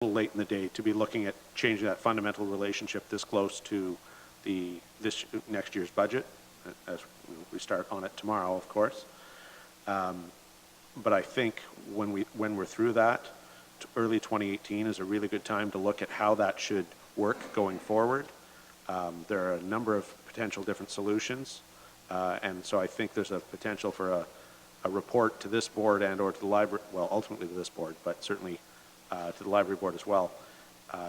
little late in the day to be looking at changing that fundamental relationship this close to this next year's budget, as we start on it tomorrow, of course. But I think when we're through that, early 2018 is a really good time to look at how that should work going forward. There are a number of potential different solutions, and so I think there's a potential for a report to this board and or to the library, well, ultimately to this board, but certainly to the library board as well,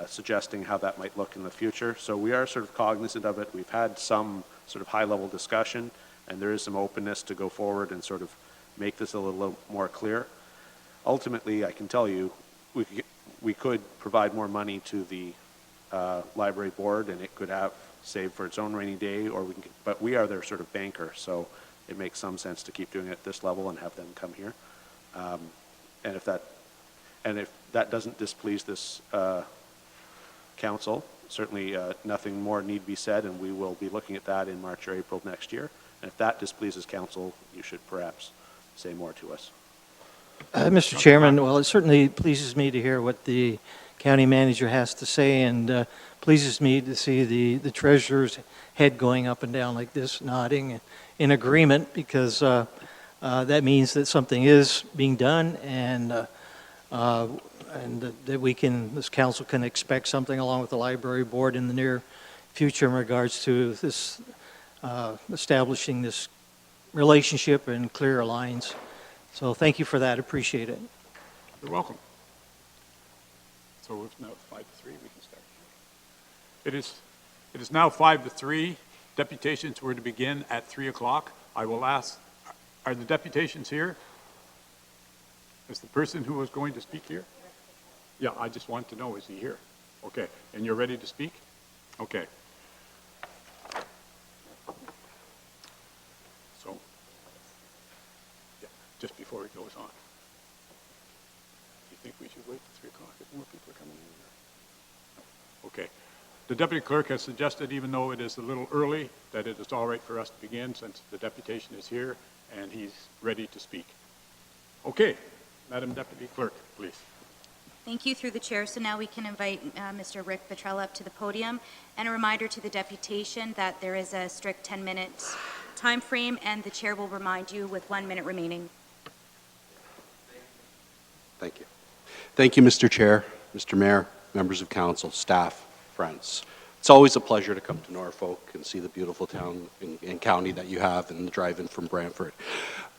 suggesting how that might look in the future. So we are sort of cognizant of it. We've had some sort of high-level discussion, and there is some openness to go forward and sort of make this a little more clear. Ultimately, I can tell you, we could provide more money to the library board, and it could have saved for its own rainy day, or we can, but we are their sort of banker, so it makes some sense to keep doing it at this level and have them come here. And if that doesn't displease this council, certainly nothing more need be said, and we will be looking at that in March or April next year. And if that displeases council, you should perhaps say more to us. Mr. Chairman, well, it certainly pleases me to hear what the county manager has to say, and pleases me to see the treasurer's head going up and down like this, nodding in agreement, because that means that something is being done, and that we can, this council can expect something along with the library board in the near future in regards to this establishing this relationship and clear lines. So thank you for that. Appreciate it. You're welcome. So it's now 5 to 3. We can start. It is now 5 to 3. Deputations were to begin at 3 o'clock. I will ask, are the deputations here? Is the person who was going to speak here? Yeah, I just want to know, is he here? Okay, and you're ready to speak? Okay. So, yeah, just before he goes on, do you think we should wait till 3 o'clock if more people are coming in? Okay. The deputy clerk has suggested, even though it is a little early, that it is all right for us to begin since the deputation is here and he's ready to speak. Okay, Madam Deputy Clerk, please. Thank you through the chair. So now we can invite Mr. Rick Petrella up to the podium. And a reminder to the deputation that there is a strict 10-minute time frame, and the chair will remind you with 1 minute remaining. Thank you. Thank you, Mr. Chair, Mr. Mayor, members of council, staff, friends. It's always a pleasure to come to Norfolk and see the beautiful town and county that you have and drive in from Brantford.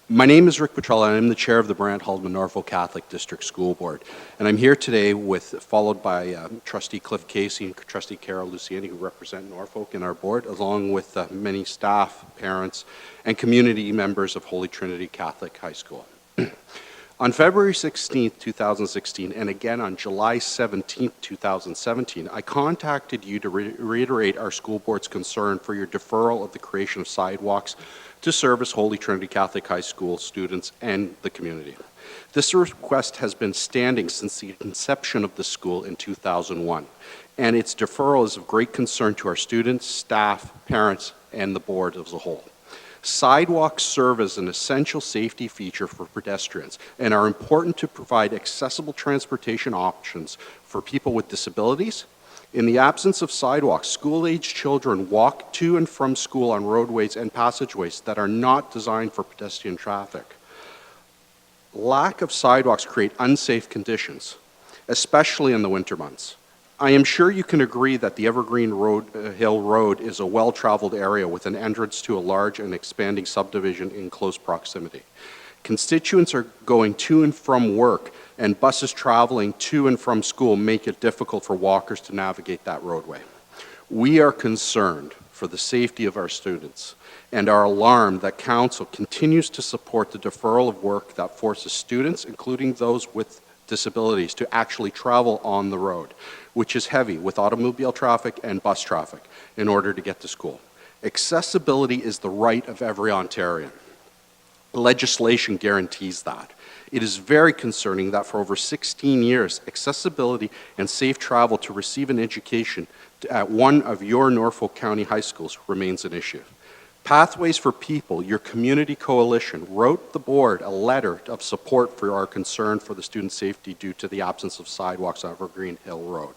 My name is Rick Petrella, and I'm the chair of the Brant-Haldeman Norfolk Catholic District School Board. And I'm here today followed by Trustee Cliff Casey and Trustee Carol Luciani, who represent Norfolk in our board, along with many staff, parents, and community members of Holy Trinity Catholic High School. On February 16th, 2016, and again on July 17th, 2017, I contacted you to reiterate our school board's concern for your deferral of the creation of sidewalks to service Holy Trinity Catholic High School students and the community. This request has been standing since the conception of the school in 2001, and its deferral is of great concern to our students, staff, parents, and the board as a whole. Sidewalks serve as an essential safety feature for pedestrians and are important to provide accessible transportation options for people with disabilities. In the absence of sidewalks, school-aged children walk to and from school on roadways and passageways that are not designed for pedestrian traffic. Lack of sidewalks create unsafe conditions, especially in the winter months. I am sure you can agree that the Evergreen Hill Road is a well-traveled area with an entrance to a large and expanding subdivision in close proximity. Constituents are going to and from work, and buses traveling to and from school make it difficult for walkers to navigate that roadway. We are concerned for the safety of our students and are alarmed that Council continues to support the deferral of work that forces students, including those with disabilities, to actually travel on the road, which is heavy with automobile traffic and bus traffic, in order to get to school. Accessibility is the right of every Ontarian. Legislation guarantees that. It is very concerning that for over 16 years, accessibility and safe travel to receive an education at one of your Norfolk County high schools remains an issue. Pathways for People, your community coalition, wrote the board a letter of support for our concern for the student safety due to the absence of sidewalks on Evergreen Hill Road.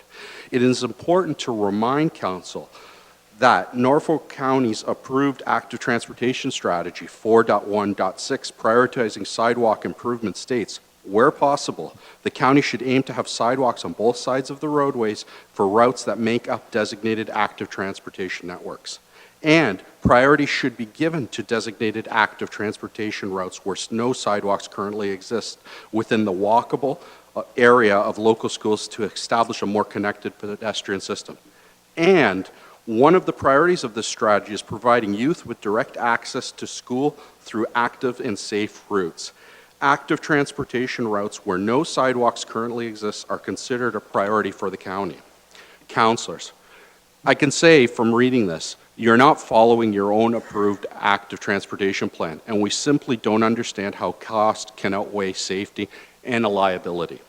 It is important to remind council that Norfolk County's approved active transportation strategy 4.1.6 prioritizing sidewalk improvement states, where possible, the county should aim to have sidewalks on both sides of the roadways for routes that make up designated active transportation networks. And priority should be given to designated active transportation routes where no sidewalks currently exist within the walkable area of local schools to establish a more connected pedestrian system. And one of the priorities of this strategy is providing youth with direct access to school through active and safe routes. Active transportation routes where no sidewalks currently exist are considered a priority for the county. Councilors, I can say from reading this, you're not following your own approved active transportation plan, and we simply don't understand how cost can outweigh safety and a liability.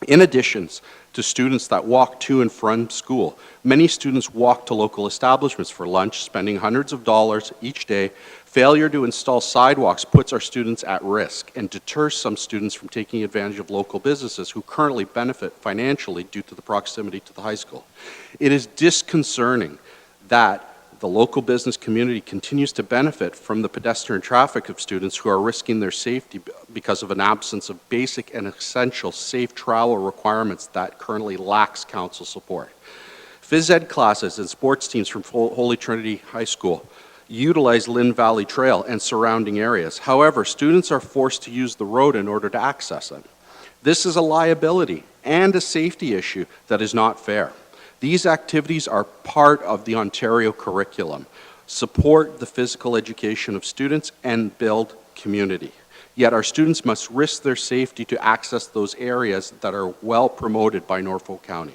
In addition to students that walk to and from school, many students walk to local establishments for lunch, spending hundreds of dollars each day. Failure to install sidewalks puts our students at risk and deters some students from taking advantage of local businesses who currently benefit financially due to the proximity to the high school. It is disconcerting that the local business community continues to benefit from the pedestrian traffic of students who are risking their safety because of an absence of basic and essential safe travel requirements that currently lacks council support. Phys ed classes and sports teams from Holy Trinity High School utilize Lynn Valley Trail and surrounding areas. However, students are forced to use the road in order to access it. This is a liability and a safety issue that is not fair. These activities are part of the Ontario curriculum, support the physical education of students, and build community. Yet our students must risk their safety to access those areas that are well promoted by Norfolk County.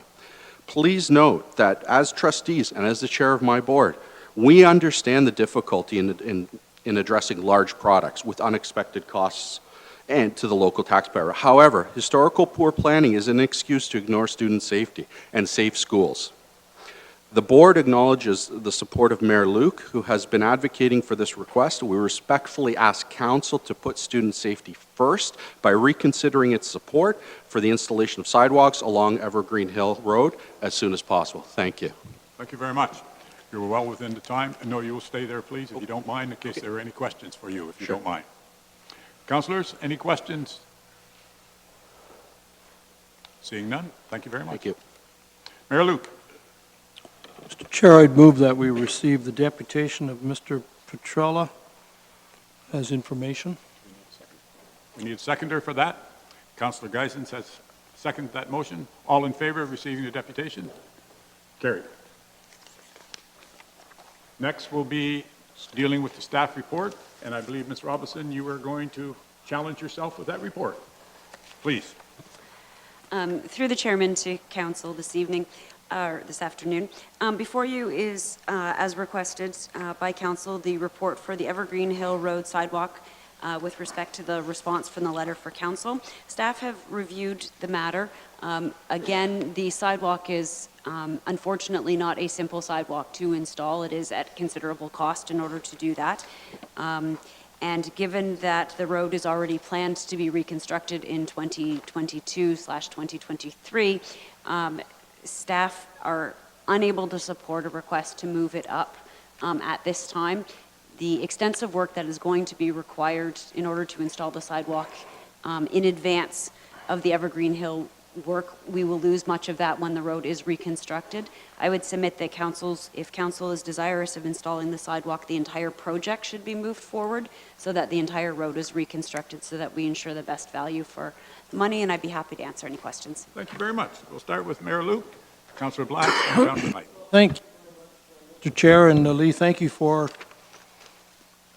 Please note that as trustees and as the chair of my board, we understand the difficulty in addressing large products with unexpected costs and to the local taxpayer. However, historical poor planning is an excuse to ignore student safety and safe schools. The board acknowledges the support of Mayor Luke, who has been advocating for this request. We respectfully ask council to put student safety first by reconsidering its support for the installation of sidewalks along Evergreen Hill Road as soon as possible. Thank you. Thank you very much. You're well within the time. No, you will stay there, please, if you don't mind, in case there are any questions for you, if you don't mind. Councilors, any questions? Seeing none, thank you very much. Thank you. Mayor Luke. Mr. Chair, I'd move that we receive the deputation of Mr. Petrella as information. We need a seconder for that. Councillor Geisens has seconded that motion. All in favor of receiving the deputation? Carried. Next will be dealing with the staff report, and I believe, Ms. Robinson, you are going to challenge yourself with that report. Please. Through the chairman to council this evening, or this afternoon. Before you is, as requested by council, the report for the Evergreen Hill Road sidewalk with respect to the response from the letter for council. Staff have reviewed the matter. Again, the sidewalk is unfortunately not a simple sidewalk to install. It is at considerable cost in order to do that. And given that the road is already planned to be reconstructed in 2022/2023, staff are unable to support a request to move it up at this time. The extensive work that is going to be required in order to install the sidewalk in advance of the Evergreen Hill work, we will lose much of that when the road is reconstructed. I would submit that if council is desirous of installing the sidewalk, the entire project should be moved forward so that the entire road is reconstructed so that we ensure the best value for the money, and I'd be happy to answer any questions. Thank you very much. We'll start with Mayor Luke, Councillor Black, and Councillor Knight. Thank you, Mr. Chair, and Lee, thank you for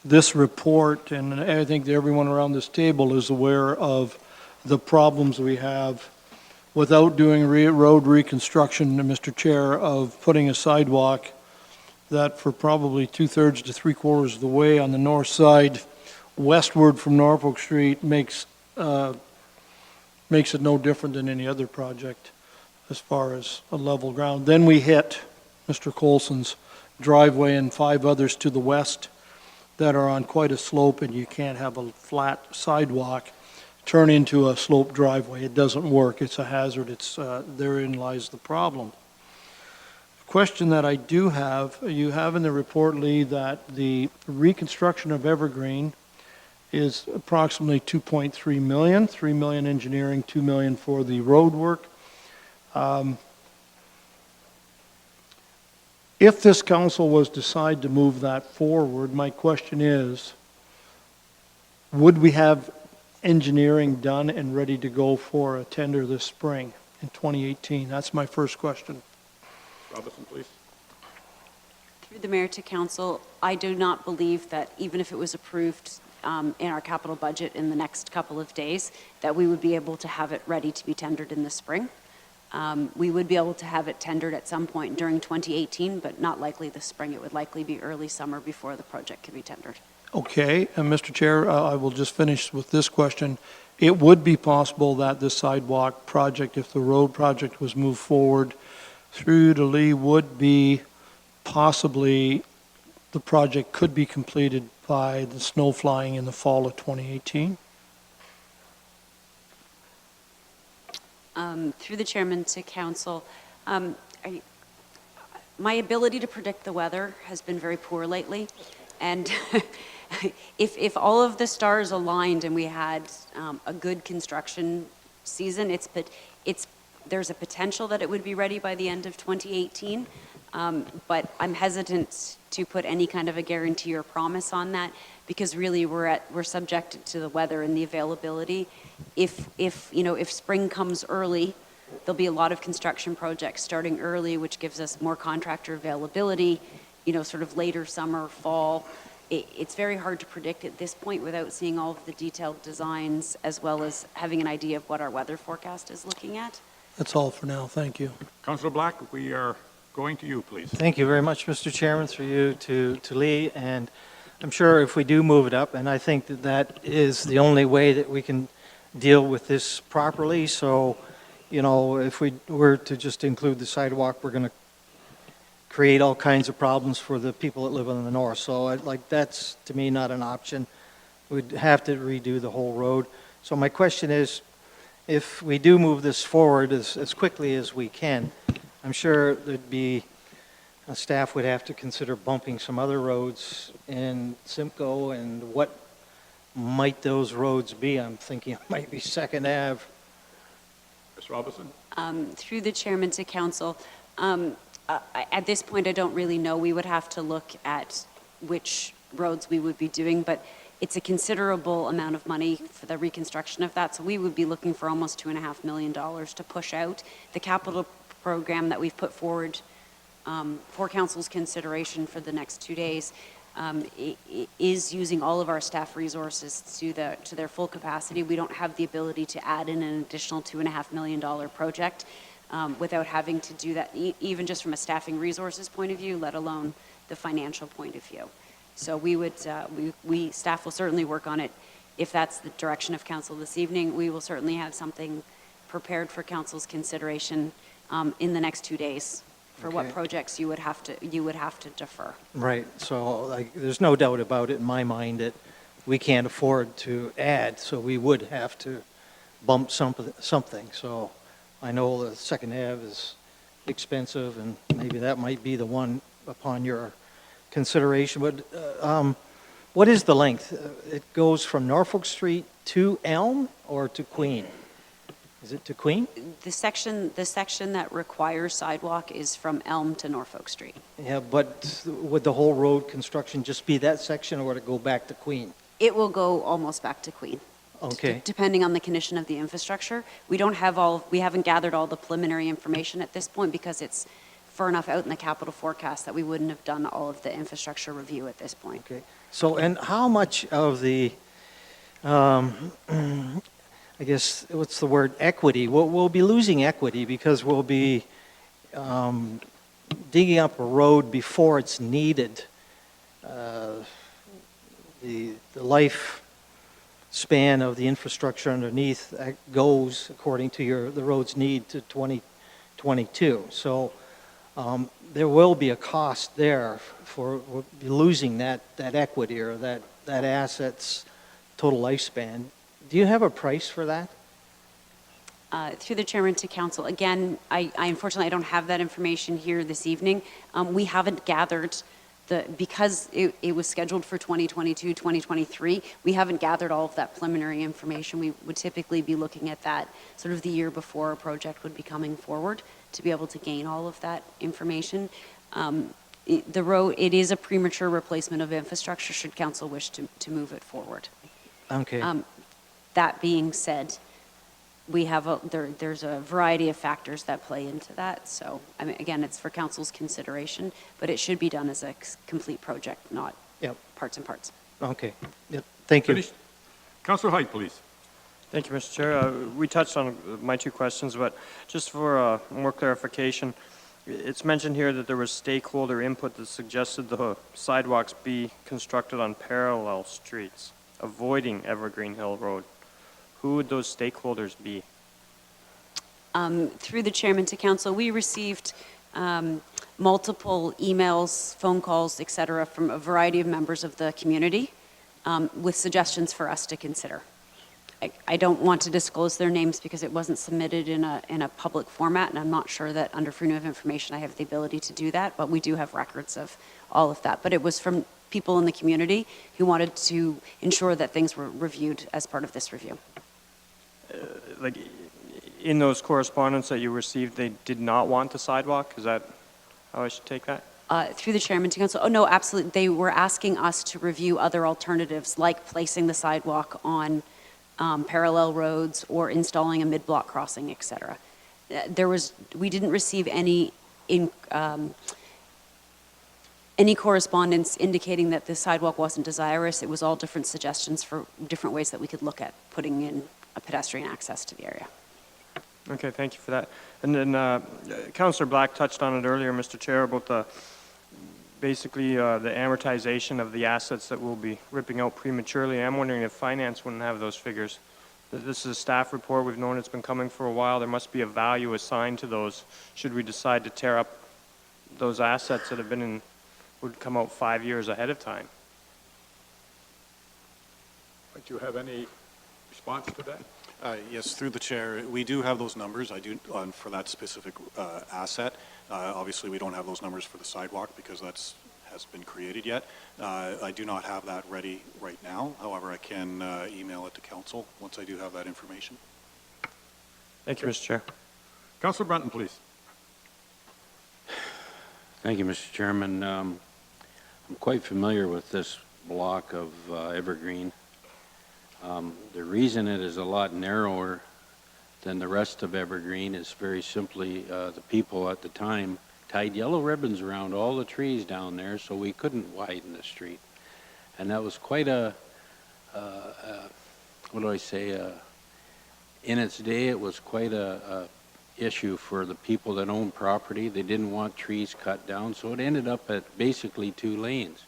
this report, and I think that everyone around this table is aware of the problems we have without doing road reconstruction, Mr. Chair, of putting a sidewalk that for probably 2/3 to 3/4 of the way on the north side westward from Norfolk Street makes it no different than any other project as far as a level ground. Then we hit Mr. Colson's driveway and 5 others to the west that are on quite a slope, and you can't have a flat sidewalk turn into a sloped driveway. It doesn't work. It's a hazard. Therein lies the problem. Question that I do have, you have in the report, Lee, that the reconstruction of Evergreen is approximately 2.3 million, 3 million engineering, 2 million for the road work. If this council was to decide to move that forward, my question is, would we have engineering done and ready to go for a tender this spring in 2018? That's my first question. Robinson, please. Through the mayor to council, I do not believe that even if it was approved in our capital budget in the next couple of days, that we would be able to have it ready to be tendered in the spring. We would be able to have it tendered at some point during 2018, but not likely this spring. It would likely be early summer before the project could be tendered. Okay, and Mr. Chair, I will just finish with this question. It would be possible that the sidewalk project, if the road project was moved forward through to Lee, would be possibly, the project could be completed by the snow flying in the fall of 2018? Through the chairman to council, my ability to predict the weather has been very poor lately, and if all of the stars aligned and we had a good construction season, there's a potential that it would be ready by the end of 2018, but I'm hesitant to put any kind of a guarantee or promise on that, because really we're subjected to the weather and the availability. If spring comes early, there'll be a lot of construction projects starting early, which gives us more contractor availability, sort of later summer, fall. It's very hard to predict at this point without seeing all of the detailed designs, as well as having an idea of what our weather forecast is looking at. That's all for now. Thank you. Councillor Black, we are going to you, please. Thank you very much, Mr. Chairman, through you to Lee. And I'm sure if we do move it up, and I think that is the only way that we can deal with this properly. So, if we were to just include the sidewalk, we're going to create all kinds of problems for the people that live in the north. So that's, to me, not an option. We'd have to redo the whole road. So my question is, if we do move this forward as quickly as we can, I'm sure staff would have to consider bumping some other roads in Simcoe, and what might those roads be? I'm thinking it might be Second Ave. Ms. Robinson? Through the chairman to council, at this point, I don't really know. We would have to look at which roads we would be doing, but it's a considerable amount of money for the reconstruction of that. So we would be looking for almost $2.5 million to push out. The capital program that we've put forward for council's consideration for the next 2 days is using all of our staff resources to their full capacity. We don't have the ability to add in an additional $2.5 million project without having to do that, even just from a staffing resources point of view, let alone the financial point of view. So staff will certainly work on it. If that's the direction of council this evening, we will certainly have something prepared for council's consideration in the next 2 days for what projects you would have to defer. Right. So there's no doubt about it in my mind that we can't afford to add, so we would have to bump something. So I know the Second Ave is expensive, and maybe that might be the one upon your consideration. But what is the length? It goes from Norfolk Street to Elm or to Queen? Is it to Queen? The section that requires sidewalk is from Elm to Norfolk Street. Yeah, but would the whole road construction just be that section, or would it go back to Queen? It will go almost back to Queen. Okay. Depending on the condition of the infrastructure. We haven't gathered all the preliminary information at this point because it's far enough out in the capital forecast that we wouldn't have done all of the infrastructure review at this point. Okay. So, and how much of the, I guess, what's the word, equity? We'll be losing equity because we'll be digging up a road before it's needed. The life span of the infrastructure underneath goes, according to the road's need, to 2022. So there will be a cost there for losing that equity or that asset's total lifespan. Do you have a price for that? Through the chairman to council, again, I unfortunately I don't have that information here this evening. We haven't gathered because it was scheduled for 2022, 2023, we haven't gathered all of that preliminary information. We would typically be looking at that sort of the year before a project would be coming forward to be able to gain all of that information. The road, it is a premature replacement of infrastructure should council wish to move it forward. Okay. That being said, we have there's a variety of factors that play into that. So, I mean, again, it's for council's consideration, but it should be done as a complete project, not parts and parts. Okay. Yep. Thank you. Finished? Councillor Height, please. Thank you, Mr. Chair. We touched on my two questions, but just for more clarification, it's mentioned here that there was stakeholder input that suggested the sidewalks be constructed on parallel streets, avoiding Evergreen Hill Road. Who would those stakeholders be? Through the chairman to council, we received multiple emails, phone calls, et cetera, from a variety of members of the community with suggestions for us to consider. I don't want to disclose their names because it wasn't submitted in a public format, and I'm not sure that under freedom of information I have the ability to do that, but we do have records of all of that. But it was from people in the community who wanted to ensure that things were reviewed as part of this review. Like, in those correspondence that you received, they did not want the sidewalk? Is that how I should take that? Through the chairman to council, oh no, absolutely. They were asking us to review other alternatives like placing the sidewalk on parallel roads or installing a mid-block crossing, et cetera. We didn't receive any correspondence indicating that the sidewalk wasn't desirous. It was all different suggestions for different ways that we could look at putting in a pedestrian access to the area. Okay, thank you for that. And then Councillor Black touched on it earlier, Mr. Chair, about the amortization of the assets that we'll be ripping out prematurely. I'm wondering if finance wouldn't have those figures. This is a staff report. We've known it's been coming for a while. There must be a value assigned to those should we decide to tear up those assets that have been in, would come out 5 years ahead of time. Do you have any response to that? Yes, through the chair, we do have those numbers. I do for that specific asset. Obviously, we don't have those numbers for the sidewalk because that's hasn't been created yet. I do not have that ready right now. However, I can email it to council once I do have that information. Thank you, Mr. Chair. Councillor Brunton, please. Thank you, Mr. Chairman. I'm quite familiar with this block of Evergreen. The reason it is a lot narrower than the rest of Evergreen is very simply the people at the time tied yellow ribbons around all the trees down there so we couldn't widen the street. And that was quite in its day, it was quite a issue for the people that own property. They didn't want trees cut down, so it ended up at basically 2 lanes.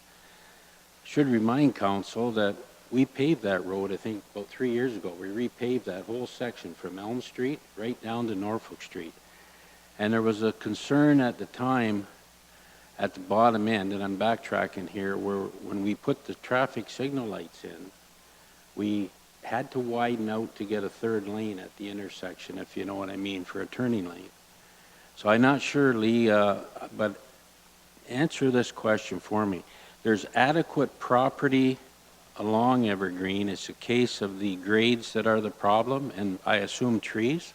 Should remind council that we paved that road, I think, about 3 years ago. We repaved that whole section from Elm Street right down to Norfolk Street. And there was a concern at the time at the bottom end, and I'm backtracking here, where when we put the traffic signal lights in, we had to widen out to get a 3rd lane at the intersection, if you know what I mean, for a turning lane. So I'm not sure, Lee, but answer this question for me. There's adequate property along Evergreen. It's a case of the grades that are the problem, and I assume trees?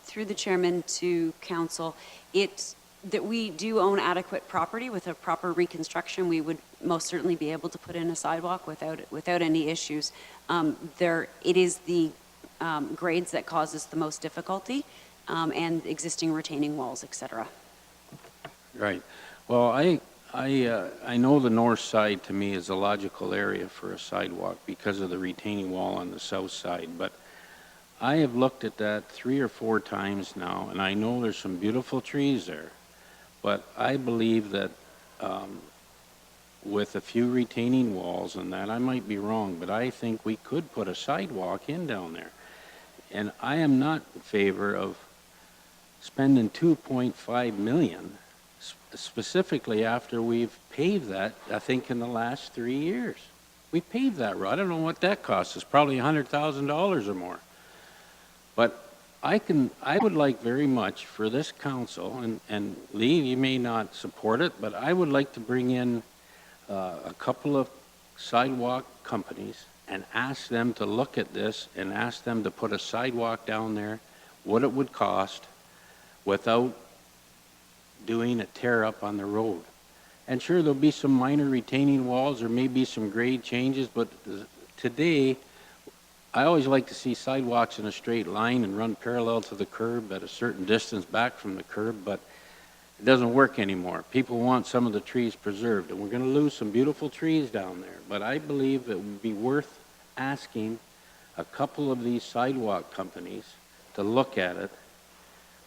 Through the chairman to council, it's that we do own adequate property. With a proper reconstruction, we would most certainly be able to put in a sidewalk without any issues. It is the grades that causes the most difficulty, and existing retaining walls, et cetera. Right. Well, I know the north side to me is a logical area for a sidewalk because of the retaining wall on the south side, but I have looked at that 3 or 4 times now, and I know there's some beautiful trees there, but I believe that with a few retaining walls and that, I might be wrong, but I think we could put a sidewalk in down there. And I am not in favor of spending 2.5 million specifically after we've paved that, I think, in the last 3 years. We paved that road. I don't know what that cost us, probably $100,000 or more. But I would like very much for this council, and Lee, you may not support it, but I would like to bring in a couple of sidewalk companies and ask them to look at this and ask them to put a sidewalk down there, what it would cost without doing a tear up on the road. And sure, there'll be some minor retaining walls or maybe some grade changes, but today, I always like to see sidewalks in a straight line and run parallel to the curb at a certain distance back from the curb, but it doesn't work anymore. People want some of the trees preserved, and we're going to lose some beautiful trees down there. But I believe it would be worth asking a couple of these sidewalk companies to look at it.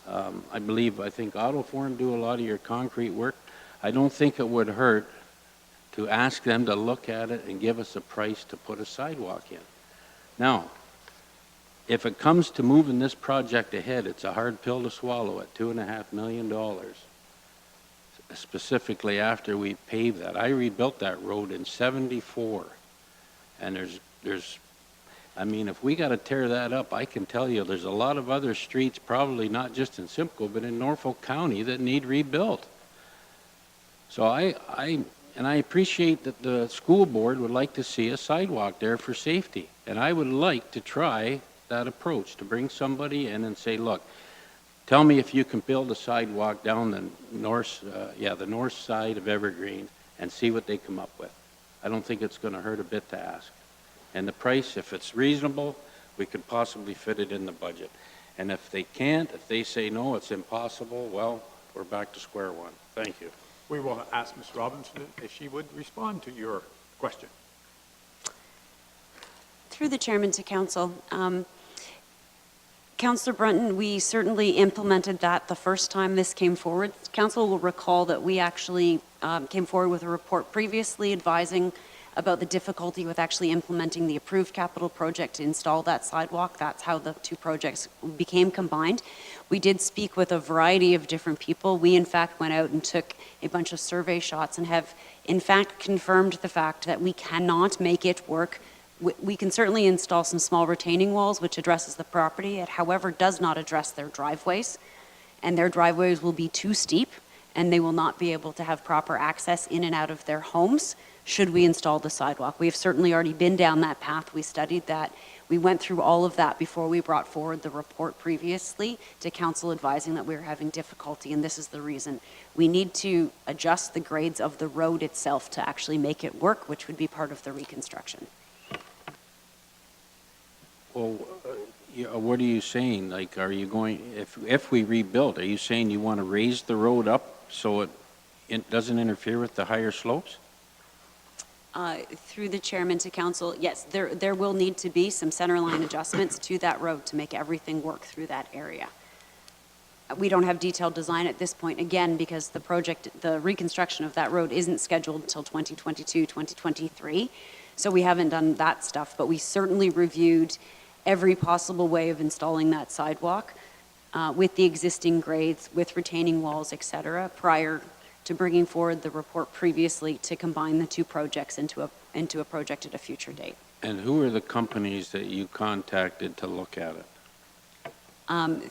I think Autoform do a lot of your concrete work. I don't think it would hurt to ask them to look at it and give us a price to put a sidewalk in. Now, if it comes to moving this project ahead, it's a hard pill to swallow at $2.5 million, specifically after we paved that. I rebuilt that road in '74, and if we got to tear that up, I can tell you there's a lot of other streets, probably not just in Simcoe, but in Norfolk County, that need rebuilt. So I appreciate that the school board would like to see a sidewalk there for safety. And I would like to try that approach, to bring somebody in and say, look, tell me if you can build a sidewalk down the north side of Evergreen, and see what they come up with. I don't think it's going to hurt a bit to ask. And the price, if it's reasonable, we could possibly fit it in the budget. And if they can't, if they say no, it's impossible, well, we're back to square one. Thank you. We will ask Ms. Robinson if she would respond to your question. Through the chairman to council, Councillor Brunton, we certainly implemented that the first time this came forward. Council will recall that we actually came forward with a report previously advising about the difficulty with actually implementing the approved capital project to install that sidewalk. That's how the two projects became combined. We did speak with a variety of different people. We, in fact, went out and took a bunch of survey shots and have, in fact, confirmed the fact that we cannot make it work. We can certainly install some small retaining walls, which addresses the property. It, however, does not address their driveways, and their driveways will be too steep, and they will not be able to have proper access in and out of their homes should we install the sidewalk. We have certainly already been down that path. We studied that. We went through all of that before we brought forward the report previously to council advising that we were having difficulty, and this is the reason. We need to adjust the grades of the road itself to actually make it work, which would be part of the reconstruction. Well, what are you saying? Like, are you going, if we rebuild, are you saying you want to raise the road up so it doesn't interfere with the higher slopes? Through the chairman to council, yes, there will need to be some centerline adjustments to that road to make everything work through that area. We don't have detailed design at this point, again, because the reconstruction of that road isn't scheduled until 2022, 2023. So we haven't done that stuff, but we certainly reviewed every possible way of installing that sidewalk with the existing grades, with retaining walls, et cetera, prior to bringing forward the report previously to combine the two projects into a project at a future date. And who are the companies that you contacted to look at it?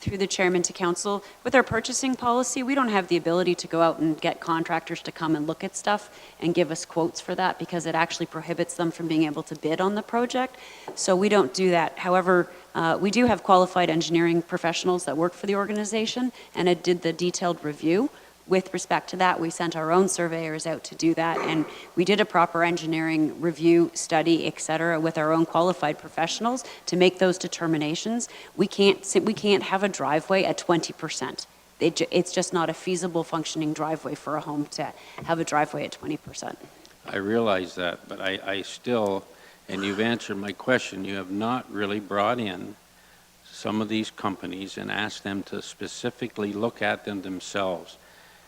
Through the chairman to council, with our purchasing policy, we don't have the ability to go out and get contractors to come and look at stuff and give us quotes for that because it actually prohibits them from being able to bid on the project. So we don't do that. However, we do have qualified engineering professionals that work for the organization, and it did the detailed review. With respect to that, we sent our own surveyors out to do that, and we did a proper engineering review, study, et cetera, with our own qualified professionals to make those determinations. We can't have a driveway at 20%. It's just not a feasible functioning driveway for a home to have a driveway at 20%. I realize that, but I still, and you've answered my question, you have not really brought in some of these companies and asked them to specifically look at them themselves.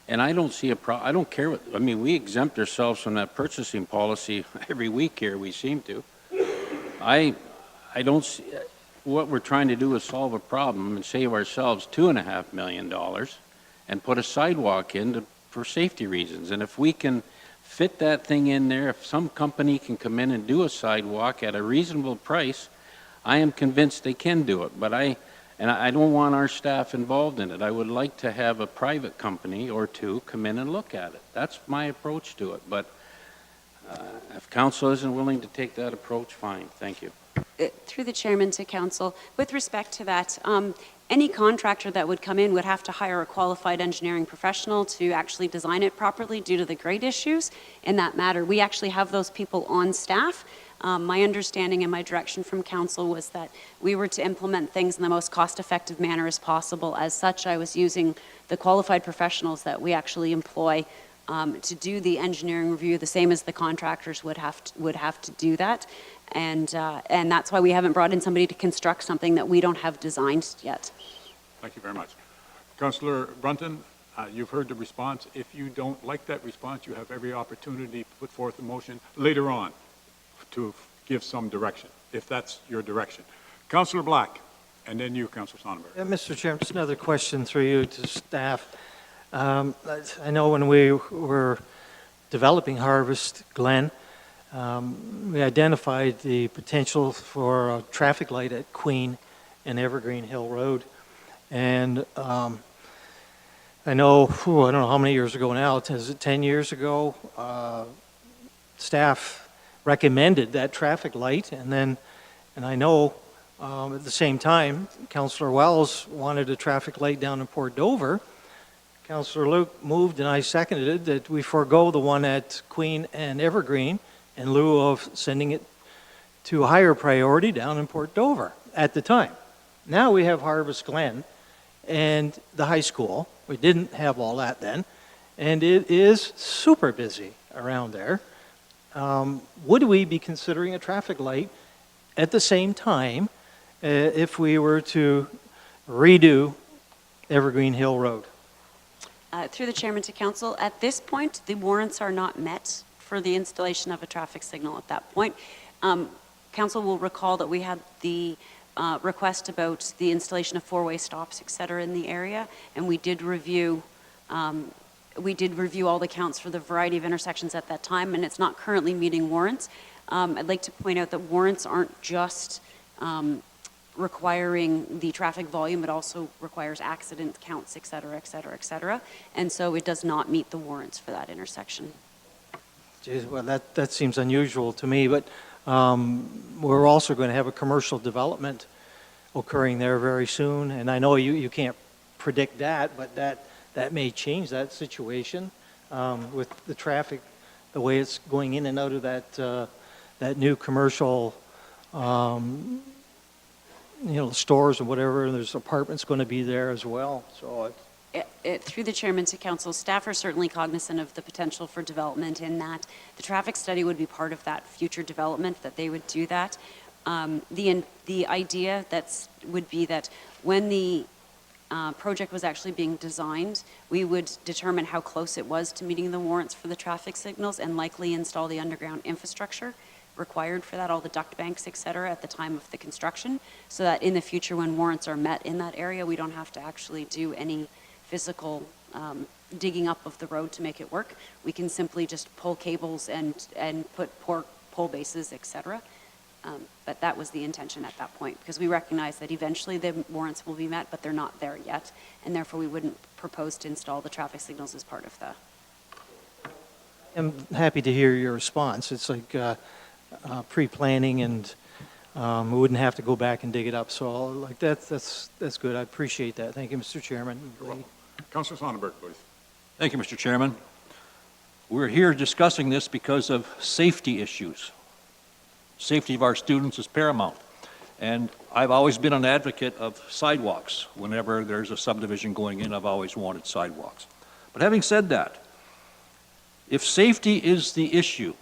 And I don't see I don't care what, we exempt ourselves from that purchasing policy every week here, we seem to. I don't see, what we're trying to do is solve a problem and save ourselves $2.5 million and put a sidewalk in for safety reasons. And if we can fit that thing in there, if some company can come in and do a sidewalk at a reasonable price, I am convinced they can do it. But I don't want our staff involved in it. I would like to have a private company or two come in and look at it. That's my approach to it. But if council isn't willing to take that approach, fine. Thank you. Through the chairman to council, with respect to that, any contractor that would come in would have to hire a qualified engineering professional to actually design it properly due to the grade issues in that matter. We actually have those people on staff. My understanding and my direction from council was that we were to implement things in the most cost-effective manner as possible. As such, I was using the qualified professionals that we actually employ to do the engineering review, the same as the contractors would have to do that. And that's why we haven't brought in somebody to construct something that we don't have designed yet. Thank you very much. Councillor Brunton, you've heard the response. If you don't like that response, you have every opportunity to put forth a motion later on to give some direction, if that's your direction. Councillor Black, and then you, Councillor Sonnenberg. Mr. Chairman, just another question through you to staff. I know when we were developing Harvest Glen, we identified the potential for a traffic light at Queen and Evergreen Hill Road. And I know, I don't know how many years ago now, is it 10 years ago, staff recommended that traffic light, and I know at the same time, Councillor Wells wanted a traffic light down in Port Dover. Councillor Luke moved and I seconded it that we forego the one at Queen and Evergreen in lieu of sending it to a higher priority down in Port Dover at the time. Now we have Harvest Glen and the high school. We didn't have all that then, and it is super busy around there. Would we be considering a traffic light at the same time if we were to redo Evergreen Hill Road? Through the chairman to council, at this point, the warrants are not met for the installation of a traffic signal at that point. Council will recall that we had the request about the installation of four-way stops, et cetera, in the area, and we did review all the counts for the variety of intersections at that time, and it's not currently meeting warrants. I'd like to point out that warrants aren't just requiring the traffic volume, it also requires accident counts, et cetera, et cetera, et cetera. And so it does not meet the warrants for that intersection. Geez, well, that seems unusual to me, but we're also going to have a commercial development occurring there very soon, and I know you can't predict that, but that may change that situation with the traffic, the way it's going in and out of that new commercial stores and whatever, and there's apartments going to be there as well. So through the chairman to council, staff are certainly cognizant of the potential for development in that. The traffic study would be part of that future development, that they would do that. The idea would be that when the project was actually being designed, we would determine how close it was to meeting the warrants for the traffic signals and likely install the underground infrastructure required for that, all the duct banks, et cetera, at the time of the construction, so that in the future when warrants are met in that area, we don't have to actually do any physical digging up of the road to make it work. We can simply just pull cables and put pole bases, et cetera. But that was the intention at that point, because we recognize that eventually the warrants will be met, but they're not there yet, and therefore we wouldn't propose to install the traffic signals as part of the... I'm happy to hear your response. It's like pre-planning, and we wouldn't have to go back and dig it up. So like that's good. I appreciate that. Thank you, Mr. Chairman. Councillor Sonnenberg, please. Thank you, Mr. Chairman. We're here discussing this because of safety issues. Safety of our students is paramount. And I've always been an advocate of sidewalks. Whenever there's a subdivision going in, I've always wanted sidewalks. But having said that, if safety is the issue,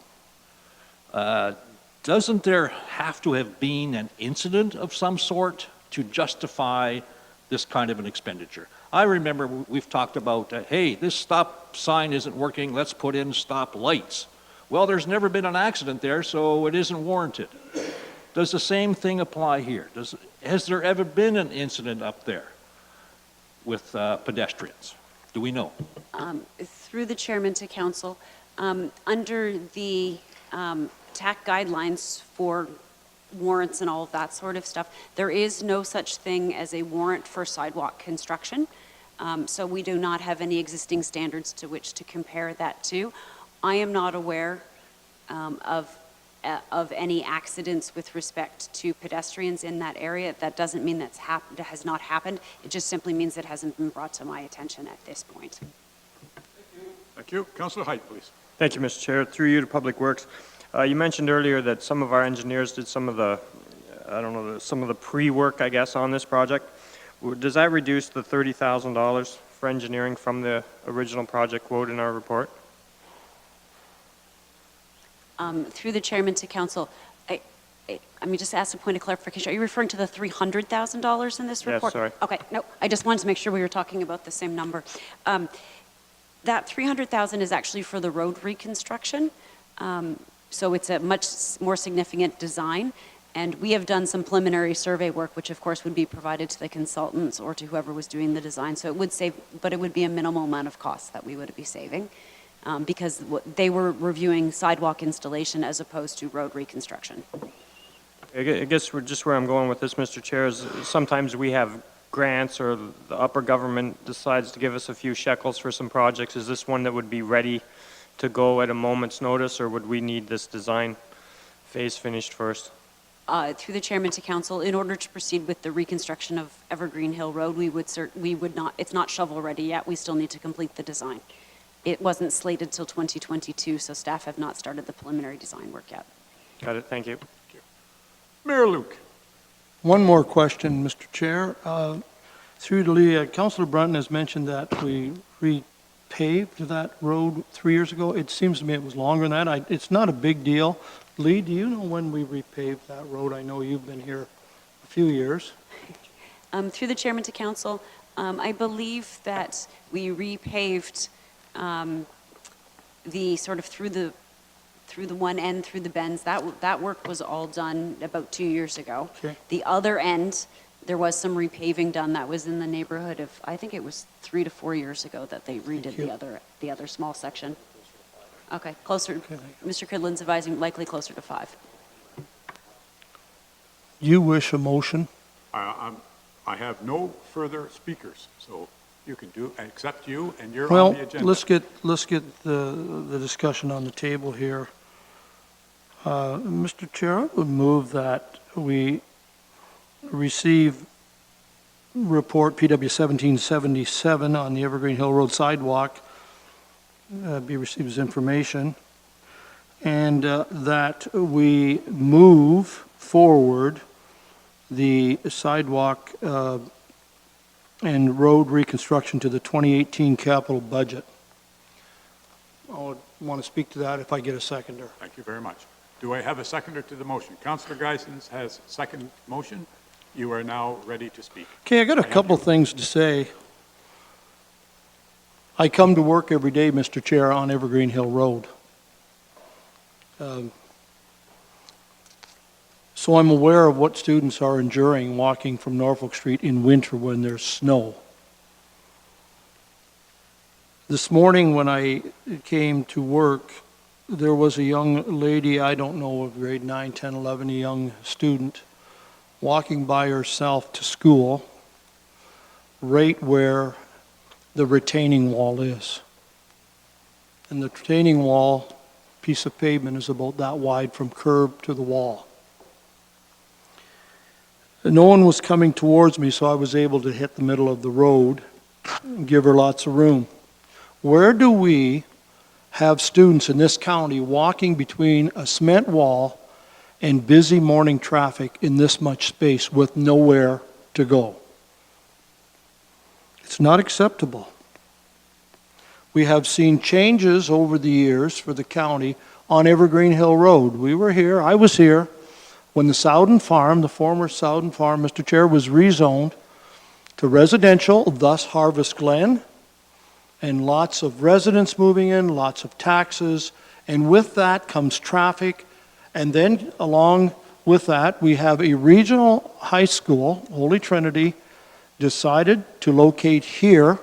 doesn't there have to have been an incident of some sort to justify this kind of an expenditure? I remember we've talked about, hey, this stop sign isn't working, let's put in stop lights. Well, there's never been an accident there, so it isn't warranted. Does the same thing apply here? Has there ever been an incident up there with pedestrians? Do we know? Through the chairman to council, under the TAC guidelines for warrants and all of that sort of stuff, there is no such thing as a warrant for sidewalk construction. So we do not have any existing standards to which to compare that to. I am not aware of any accidents with respect to pedestrians in that area. That doesn't mean that has not happened. It just simply means it hasn't been brought to my attention at this point. Thank you. Councillor Height, please. Thank you, Mr. Chair. Through you to Public Works. You mentioned earlier that some of our engineers did some of the, some of the pre-work, I guess, on this project. Does that reduce the $30,000 for engineering from the original project quote in our report? Through the chairman to council, I mean, just ask a point of clarification. Are you referring to the $300,000 in this report? Yes, sorry. Okay, no, I just wanted to make sure we were talking about the same number. That $300,000 is actually for the road reconstruction. So it's a much more significant design. And we have done some preliminary survey work, which of course would be provided to the consultants or to whoever was doing the design. So it would save, but it would be a minimal amount of costs that we would be saving. Because they were reviewing sidewalk installation as opposed to road reconstruction. I guess just where I'm going with this, Mr. Chair, is sometimes we have grants or the upper government decides to give us a few shekels for some projects. Is this one that would be ready to go at a moment's notice, or would we need this design phase finished first? Through the chairman to council, in order to proceed with the reconstruction of Evergreen Hill Road, we would not, it's not shovel ready yet. We still need to complete the design. It wasn't slated till 2022, so staff have not started the preliminary design work yet. Got it, thank you. Mayor Luke. One more question, Mr. Chair. Through to Lee, Councillor Brunton has mentioned that we repaved that road 3 years ago. It seems to me it was longer than that. It's not a big deal. Lee, do you know when we repaved that road? I know you've been here a few years. Through the chairman to council, I believe that we repaved the sort of through the one end, through the bends. That work was all done about 2 years ago. Okay. The other end, there was some repaving done that was in the neighborhood of, I think it was 3 to 4 years ago that they redid the other small section. Okay, closer. Okay. Mr. Kidlin's advising likely closer to 5. You wish a motion? I have no further speakers, so you can do, except you, and you're Well, on the agenda. let's get the discussion on the table here. Mr. Chair, I would move that we receive report PW 1777 on the Evergreen Hill Road sidewalk, be received as information, and that we move forward the sidewalk and road reconstruction to the 2018 capital budget. I would want to speak to that if I get a seconder. Thank you very much. Do I have a seconder to the motion? Councillor Geisens has second motion. You are now ready to speak. Okay, I got a couple things to say. I come to work every day, Mr. Chair, on Evergreen Hill Road. So I'm aware of what students are enduring walking from Norfolk Street in winter when there's snow. This morning when I came to work, there was a young lady, I don't know, of grade 9, 10, 11, a young student, walking by herself to school right where the retaining wall is. And the retaining wall, piece of pavement, is about that wide from curb to the wall. No one was coming towards me, so I was able to hit the middle of the road and give her lots of room. Where do we have students in this county walking between a cement wall and busy morning traffic in this much space with nowhere to go? It's not acceptable. We have seen changes over the years for the county on Evergreen Hill Road. We were here, I was here, when the Sowden Farm, the former Sowden Farm, Mr. Chair, was rezoned to residential, thus Harvest Glen, and lots of residents moving in, lots of taxes, and with that comes traffic, and then along with that, we have a regional high school, Holy Trinity, decided to locate here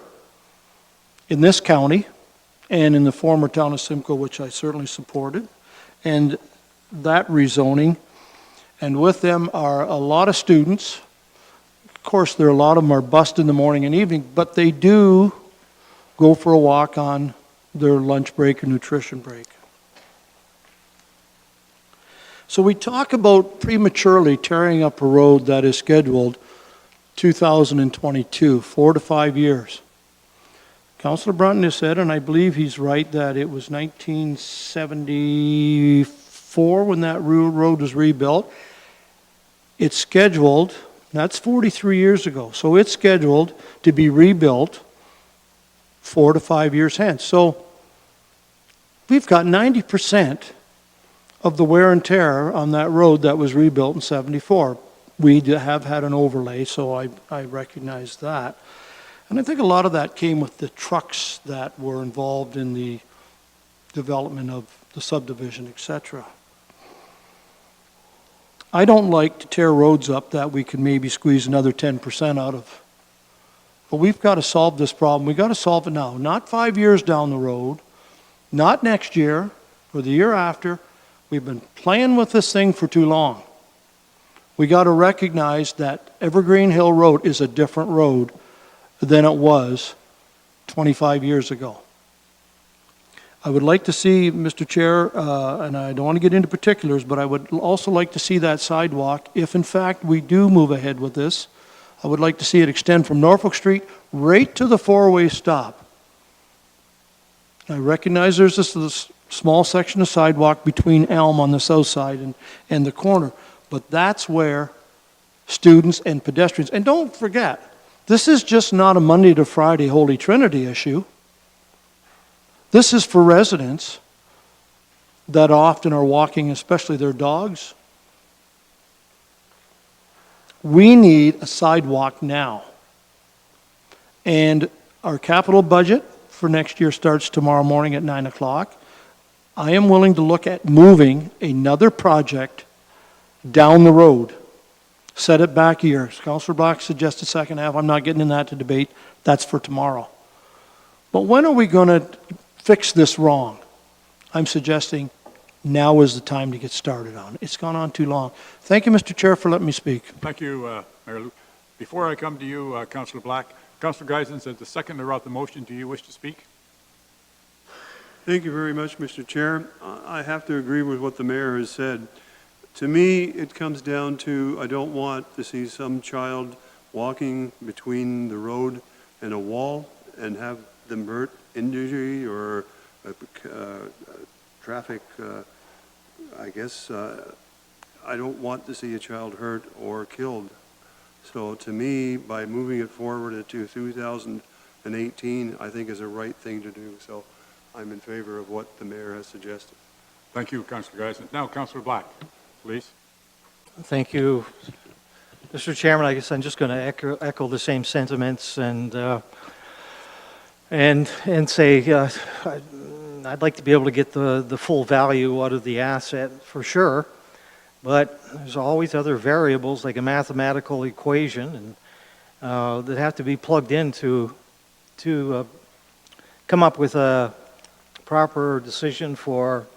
in this county and in the former town of Simcoe, which I certainly supported, and that rezoning. And with them are a lot of students. Of course, a lot of them are bused in the morning and evening, but they do go for a walk on their lunch break or nutrition break. So we talk about prematurely tearing up a road that is scheduled 2022, 4 to 5 years. Councillor Brunton has said, and I believe he's right, that it was 1974 when that road was rebuilt. It's scheduled, that's 43 years ago, so it's scheduled to be rebuilt 4 to 5 years hence. So we've got 90% of the wear and tear on that road that was rebuilt in 74. We have had an overlay, so I recognize that. And I think a lot of that came with the trucks that were involved in the development of the subdivision, etc. I don't like to tear roads up that we can maybe squeeze another 10% out of. But we've got to solve this problem. We've got to solve it now, not 5 years down the road, not next year or the year after. We've been playing with this thing for too long. We got to recognize that Evergreen Hill Road is a different road than it was 25 years ago. I would like to see, Mr. Chair, and I don't want to get into particulars, but I would also like to see that sidewalk, if in fact we do move ahead with this, I would like to see it extend from Norfolk Street right to the four-way stop. I recognize there's this small section of sidewalk between Elm on the south side and the corner, but that's where students and pedestrians, and don't forget, this is just not a Monday to Friday Holy Trinity issue. This is for residents that often are walking, especially their dogs. We need a sidewalk now. And our capital budget for next year starts tomorrow morning at 9 o'clock. I am willing to look at moving another project down the road. Set it back years. Councillor Black suggested second half. I'm not getting in that to debate. That's for tomorrow. But when are we going to fix this wrong? I'm suggesting now is the time to get started on it. It's gone on too long. Thank you, Mr. Chair, for letting me speak. Thank you, Mayor Luke. Before I come to you, Councillor Black, Councillor Geisens, as the seconder of the motion, do you wish to speak? Thank you very much, Mr. Chair. I have to agree with what the mayor has said. To me, it comes down to, I don't want to see some child walking between the road and a wall and have them hurt, injury, or traffic, I guess. I don't want to see a child hurt or killed. So to me, by moving it forward to 2018, I think is a right thing to do. So I'm in favor of what the mayor has suggested. Thank you, Councillor Geisens. Now, Councillor Black, please. Thank you, Mr. Chairman. I guess I'm just going to echo the same sentiments and say I'd like to be able to get the full value out of the asset for sure, but there's always other variables like a mathematical equation and that have to be plugged in to come up with a proper decision for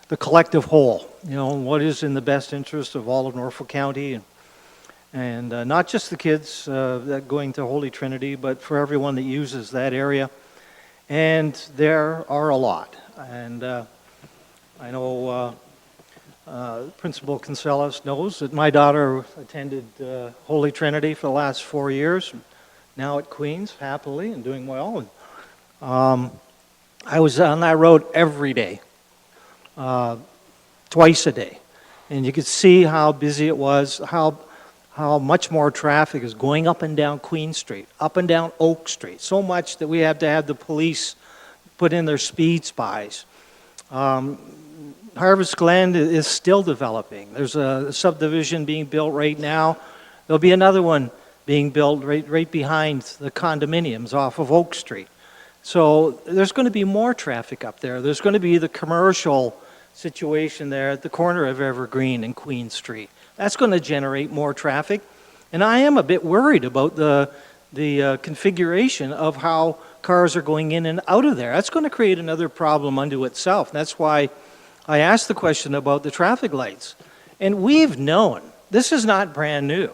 the collective whole. You know, what is in the best interest of all of Norfolk County and not just the kids that going to Holy Trinity, but for everyone that uses that area. And there are a lot. And I know Principal Kinselas knows that my daughter attended Holy Trinity for the last 4 years, now at Queens, happily and doing well. And, I was on that road every day, twice a day. And you could see how busy it was, how much more traffic is going up and down Queen Street, up and down Oak Street, so much that we have to have the police put in their speed spies. Harvest Glen is still developing. There's a subdivision being built right now. There'll be another one being built right behind the condominiums off of Oak Street. So there's going to be more traffic up there. There's going to be the commercial situation there at the corner of Evergreen and Queen Street. That's going to generate more traffic. And I am a bit worried about the configuration of how cars are going in and out of there. That's going to create another problem unto itself. And that's why I asked the question about the traffic lights. And we've known, this is not brand new.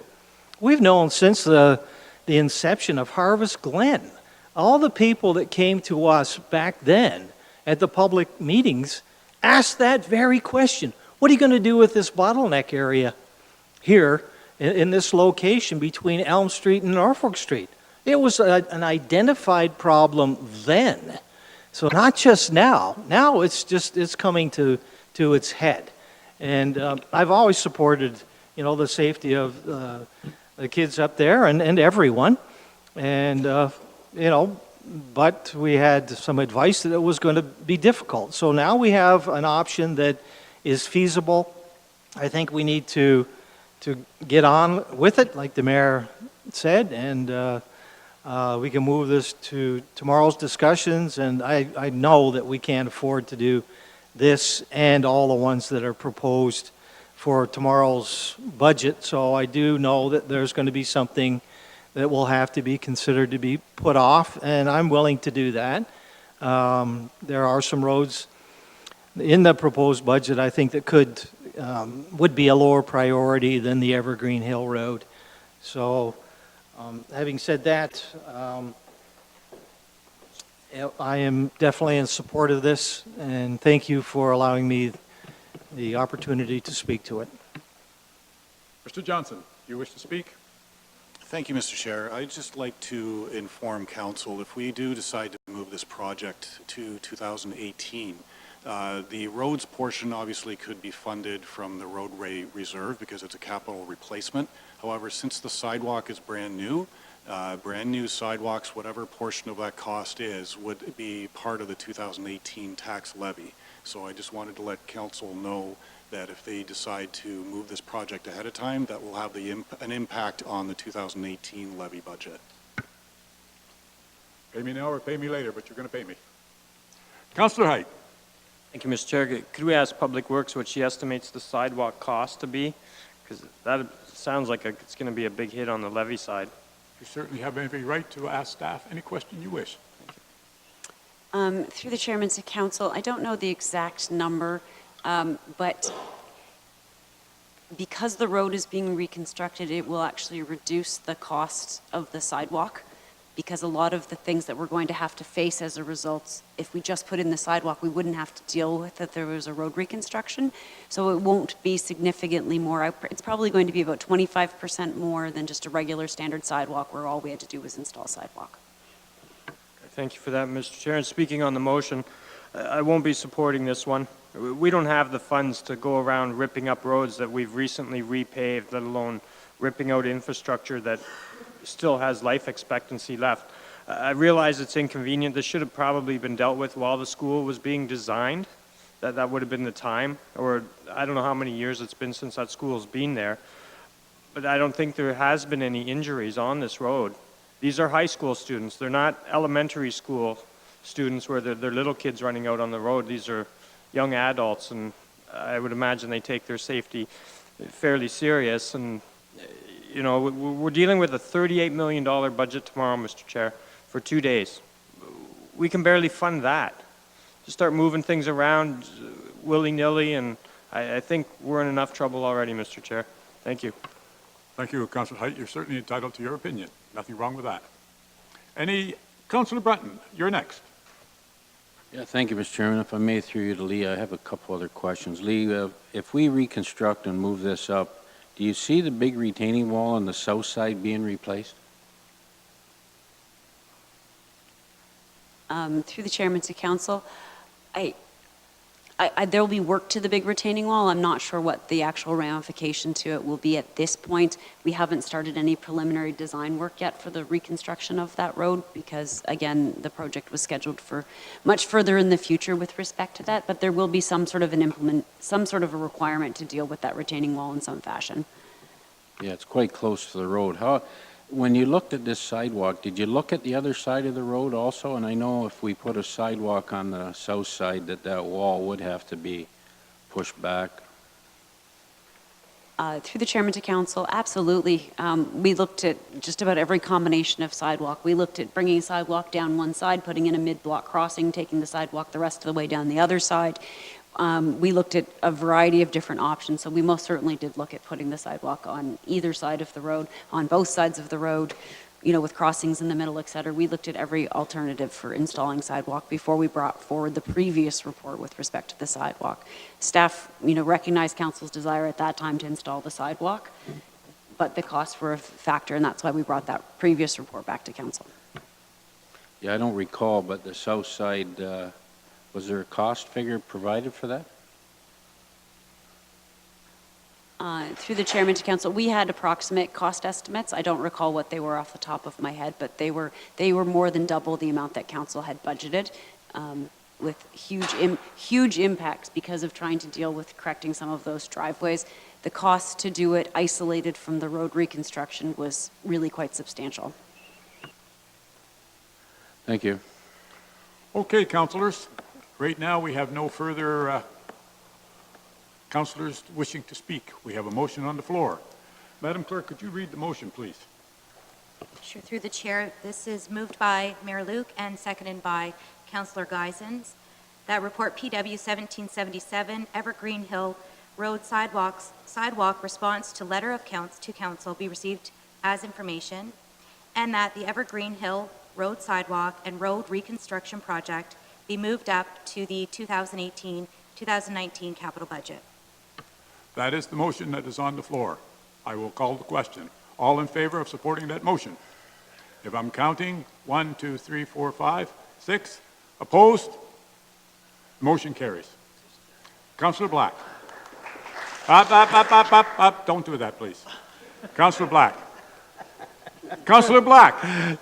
We've known since the inception of Harvest Glen. All the people that came to us back then at the public meetings asked that very question. What are you going to do with this bottleneck area here in this location between Elm Street and Norfolk Street? It was an identified problem then. So not just now. Now it's coming to its head. And I've always supported, the safety of the kids up there and everyone. And, but we had some advice that it was going to be difficult. So now we have an option that is feasible. I think we need to get on with it, like the mayor said, and we can move this to tomorrow's discussions. And I know that we can't afford to do this and all the ones that are proposed for tomorrow's budget. So I do know that there's going to be something that will have to be considered to be put off, and I'm willing to do that. There are some roads in the proposed budget, I think, that would be a lower priority than the Evergreen Hill Road. So, having said that, I am definitely in support of this, and thank you for allowing me the opportunity to speak to it. Mr. Johnson, you wish to speak? Thank you, Mr. Chair. I'd just like to inform council, if we do decide to move this project to 2018, the roads portion obviously could be funded from the roadway reserve because it's a capital replacement. However, since the sidewalk is brand new sidewalks, whatever portion of that cost is, would be part of the 2018 tax levy. So I just wanted to let council know that if they decide to move this project ahead of time, that will have an impact on the 2018 levy budget. Pay me now or pay me later, but you're going to pay me. Councillor Height. Thank you, Mr. Chair. Could we ask Public Works what she estimates the sidewalk cost to be? Because that sounds like it's going to be a big hit on the levy side. You certainly have every right to ask staff any question you wish. Through the chairman to council, I don't know the exact number, but because the road is being reconstructed, it will actually reduce the cost of the sidewalk, because a lot of the things that we're going to have to face as a result, if we just put in the sidewalk, we wouldn't have to deal with if there was a road reconstruction. So it won't be significantly more. It's probably going to be about 25% more than just a regular standard sidewalk where all we had to do was install sidewalk. Thank you for that, Mr. Chair. And speaking on the motion, I won't be supporting this one. We don't have the funds to go around ripping up roads that we've recently repaved, let alone ripping out infrastructure that still has life expectancy left. I realize it's inconvenient. This should have probably been dealt with while the school was being designed. That would have been the time, or I don't know how many years it's been since that school's been there. But I don't think there has been any injuries on this road. These are high school students. They're not elementary school students where they're little kids running out on the road. These are young adults, and I would imagine they take their safety fairly serious. And, we're dealing with a $38 million budget tomorrow, Mr. Chair, for 2 days. We can barely fund that. Just start moving things around willy-nilly, and I think we're in enough trouble already, Mr. Chair. Thank you. Thank you, Councillor Height. You're certainly entitled to your opinion. Nothing wrong with that. Councillor Brunton, you're next. Yeah, thank you, Mr. Chairman. If I may, through you to Lee, I have a couple other questions. Lee, if we reconstruct and move this up, do you see the big retaining wall on the south side being replaced? Through the chairman to council, there will be work to the big retaining wall. I'm not sure what the actual ramification to it will be at this point. We haven't started any preliminary design work yet for the reconstruction of that road because, again, the project was scheduled for much further in the future with respect to that. But there will be some sort of a requirement to deal with that retaining wall in some fashion. Yeah, it's quite close to the road. When you looked at this sidewalk, did you look at the other side of the road also? And I know if we put a sidewalk on the south side, that wall would have to be pushed back. Through the chairman to council, absolutely. We looked at just about every combination of sidewalk. We looked at bringing a sidewalk down one side, putting in a mid-block crossing, taking the sidewalk the rest of the way down the other side. We looked at a variety of different options, so we most certainly did look at putting the sidewalk on either side of the road, on both sides of the road, you know, with crossings in the middle, et cetera. We looked at every alternative for installing sidewalk before we brought forward the previous report with respect to the sidewalk. Staff, you know, recognized council's desire at that time to install the sidewalk, but the costs were a factor, and that's why we brought that previous report back to council. Yeah, I don't recall, but the south side, was there a cost figure provided for that? Through the chairman to council, we had approximate cost estimates. I don't recall what they were off the top of my head, but they were more than double the amount that council had budgeted, with huge impacts because of trying to deal with correcting some of those driveways. The cost to do it isolated from the road reconstruction was really quite substantial. Thank you. Okay, councilors. Right now, we have no further councilors wishing to speak. We have a motion on the floor. Madam Clerk, could you read the motion, please? Sure, through the chair, this is moved by Mayor Luke and seconded by Councillor Geisens. That report PW 1777, Evergreen Hill Road sidewalk response to letter of council be received as information, and that the Evergreen Hill Road sidewalk and road reconstruction project be moved up to the 2018-2019 capital budget. That is the motion that is on the floor. I will call the question. All in favor of supporting that motion? If I'm counting, 1, 2, 3, 4, 5, 6. Opposed? Motion carries. Councillor Black. Up. Don't do that, please. Councillor Black. Councillor Black.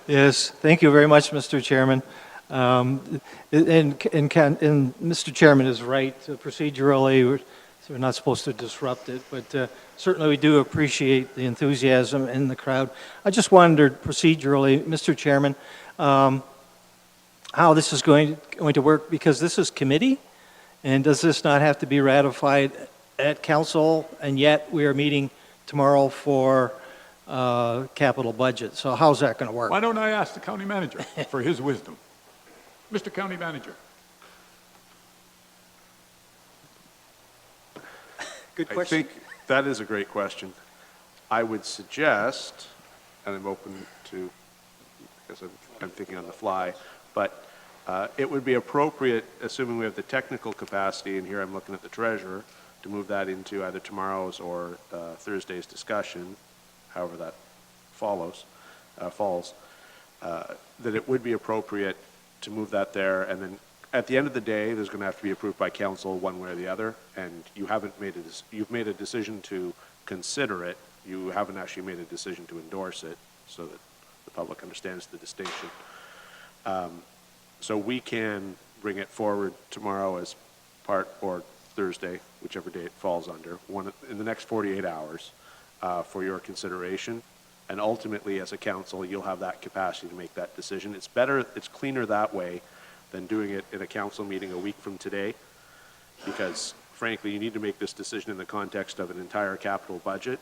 Yes, thank you very much, Mr. Chairman. And Mr. Chairman is right. Procedurally, we're not supposed to disrupt it, but certainly we do appreciate the enthusiasm in the crowd. I just wondered procedurally, Mr. Chairman, how this is going to work, because this is committee, and does this not have to be ratified at council, and yet we are meeting tomorrow for capital budget. So how's that going to work? Why don't I ask the county manager for his wisdom? Mr. County Manager. Good I question. think that is a great question. I would suggest, and I'm open to, because I'm thinking on the fly, but it would be appropriate, assuming we have the technical capacity, and here I'm looking at the treasurer, to move that into either tomorrow's or Thursday's discussion, however that falls, that it would be appropriate to move that there, and then at the end of the day, there's going to have to be approved by council one way or the other, and you've made a decision to consider it. You haven't actually made a decision to endorse it, so that the public understands the distinction. So we can bring it forward tomorrow as part, or Thursday, whichever day it falls under, in the next 48 hours for your consideration. And ultimately, as a council, you'll have that capacity to make that decision. It's better, it's cleaner that way than doing it in a council meeting a week from today, because frankly, you need to make this decision in the context of an entire capital budget.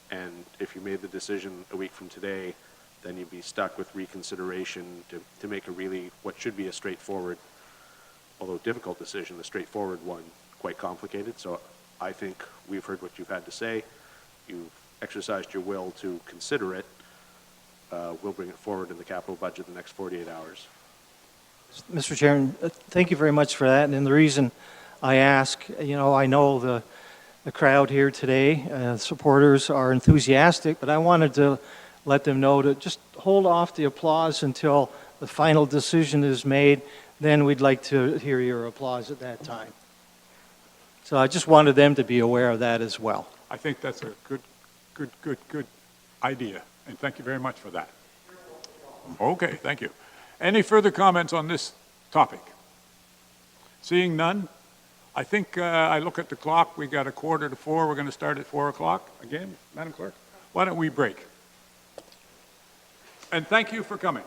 And if you made the decision a week from today, then you'd be stuck with reconsideration to make a really, what should be a straightforward, although difficult decision, a straightforward one, quite complicated. So I think we've heard what you've had to say. You've exercised your will to consider it. We'll bring it forward in the capital budget in the next 48 hours. Mr. Chairman, thank you very much for that. And the reason I ask, I know the crowd here today, supporters are enthusiastic, but I wanted to let them know to just hold off the applause until the final decision is made. Then we'd like to hear your applause at that time. So I just wanted them to be aware of that as well. I think that's a good idea, and thank you very much for that. Okay, thank you. Any further comments on this topic? Seeing none, I think I look at the clock. We got 3:45. We're going to start at 4 o'clock again, Madam Clerk. Why don't we break? And thank you for coming.